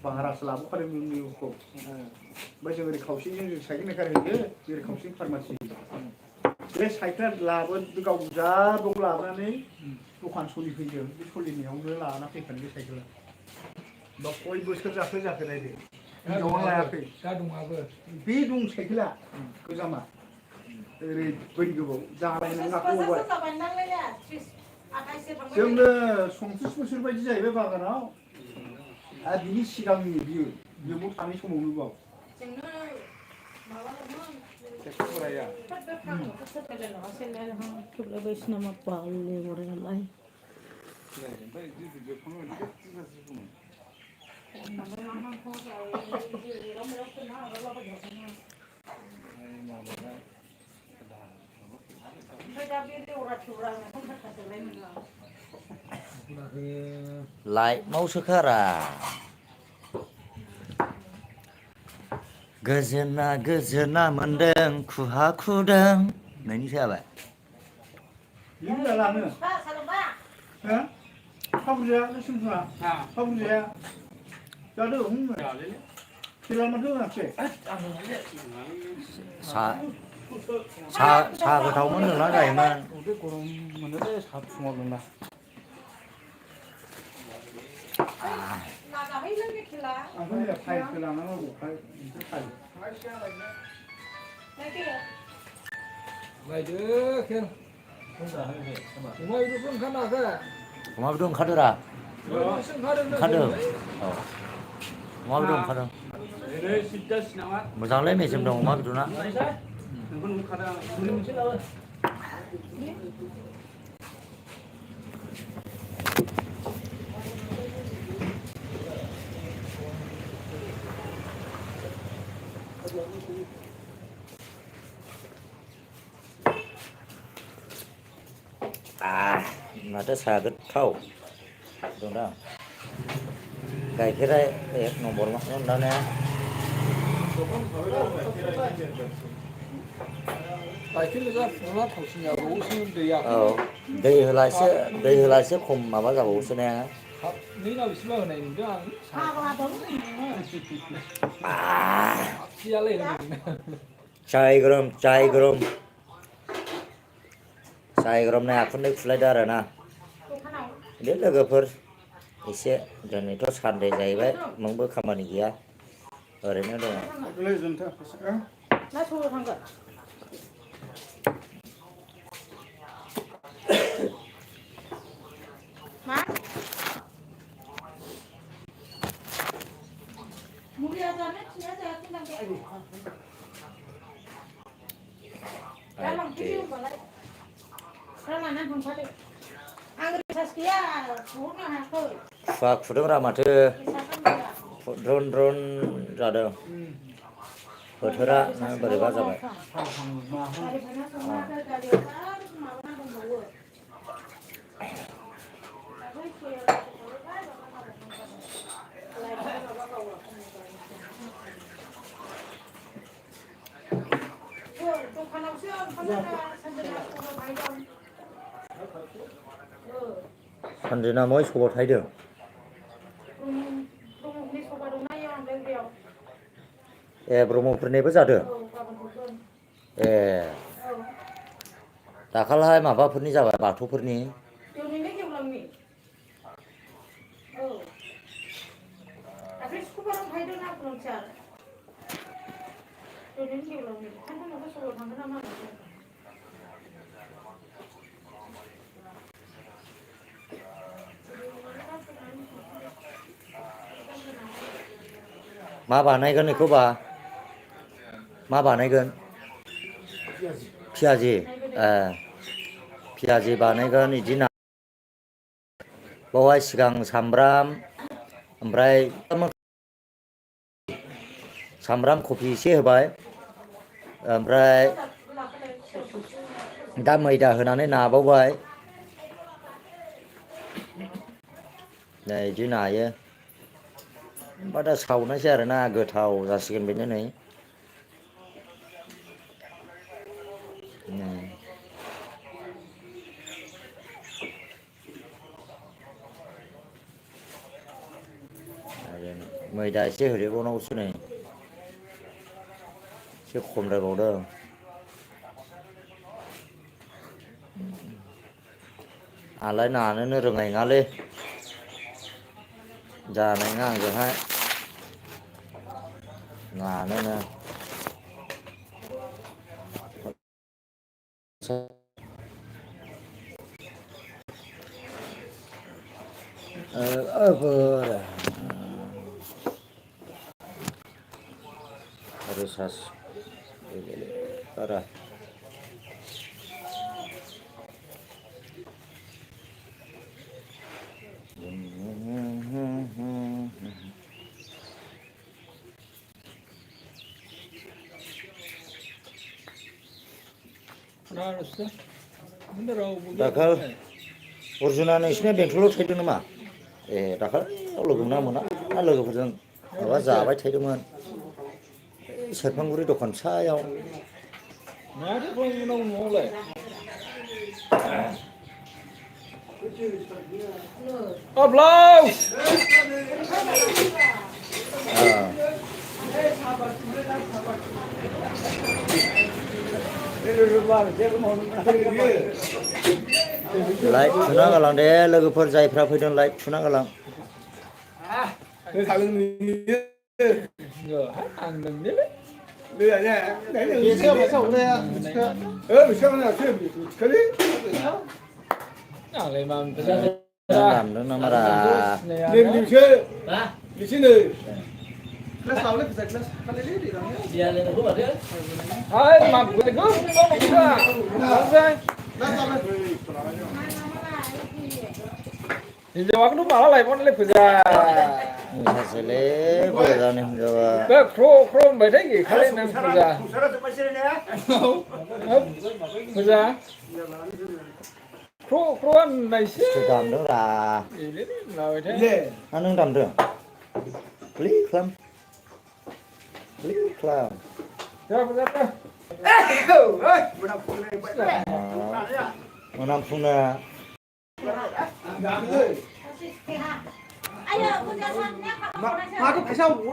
भारासो लाबोफादों निउखौ ओमफ्राय जों ओरै खावसेजों जों साइकेल खारहैयो ओरै खावसेजों फार्मासि बे साइकेला लाबोदो गाव जा दं लाबोनानै दखान सलिफैदों बे सलिनायावनो लाना फैखादों बे साइकेला बा कय बोसोर जाखो नायदो हिनजावानो लायाखै दा दंआबो बे दं साइकेला गोजामा ओरैबायदि गोबाव जालायनानै गाखोबावबाय जोंनो 34 बोसोर बायदि जाहैबाय बागानाव आरो बिनि सिगांनि बियो बेयाव थानाय समावनो बाव Lại mau sekara. Gejena mendeng kuha kudeng. Nah ini siapa? Ini udah lama. Hah? Kamu dia, lu semua. Kamu dia. Jadi umum. Kira mana tuh nasi? Sa gotaw mono na जायोमोन. उदै गरम मोनोलै सा फुङाव लोंना आंथ' फाइलसो लानांगौ फाइल लायदो खेल अमा बेदरबो ओंखाराखै अमा बेदर ओंखारदोरा ओंखारदों औ अमा बेदर ओंखारदों मोजांलै मेजेम दं अमा बेदरना माथो साहा गोथाव दंना गाइखेरा एक नम्बर दाना गाइखेर गोजा फुङा थावसिन जाबावोसो दैया औ दै होलासे खम माबा जाबावोसो ने नैनाव बेसेबा होनाय नुदों आं साबसियालाय चाय गरम नाय आखुन्दै खुलायदो आरो ना बे लोगोफोर एसे दिनैथ' सानदे जाहैबाय नोंबो खामानि गैया ओरैनो दङ खुवा खुदोंरा माथो द्रन जादों बोथोरा बोरैबा जाबाय सानजना मय सबाव थायदों ए ब्रह्मफोरनिबो जादों ए दाखालिहाय माबाफोरनि जाबाय बाथौफोरनि मा बानायगोन बेखौबा मा बानायगोन पियाजि बानायगोन बिदिनो बावहाय सिगां सामब्राम ओमफ्राय सामब्राम कफि एसे होबाय ओमफ्राय दा मैदा होनानै नाबावबाय नै बिदि नायो ओमफ्राय दा सावनोसै आरोना गोथाव जासिगोन बेनो नै मैदा एसे होदेरबावनांगौसो नै एसे खमद्रायबावदों आंलाय नानोनो रोंनाय नङालै जानाय नङा आंजोंहाय नानोनो रिसार्ज बारा दाखाल अर्जुना नोंसिना बेंथलाव थाहैदों नामा ए दाखाल लोगो मोना लोगोफोरजों माबा जाबाय थाहैदोंमोन सेरफांगुरि दखान फिसायाव माथो खालामनांगौ न'आवलाय ब्लाउस लाइट थुना गालां दे लोगोफोर जायफ्रा फैदों लाइट थुना गालां आं नोंनिलै आंलाय मा दामदों नामारा hai mà vừa cứ có một cái thì giờ cái lúc mà nó lại con lại phải ra 사실에 보자는 거와 cái kro mày thấy gì khai năng phải ra phải ra kro ăn này xí 담도 라 gì đấy lời thế 하는 담도 클릭함 ra phải ra 원함풍나 Ai ơi, con cho con nhé, con cho con.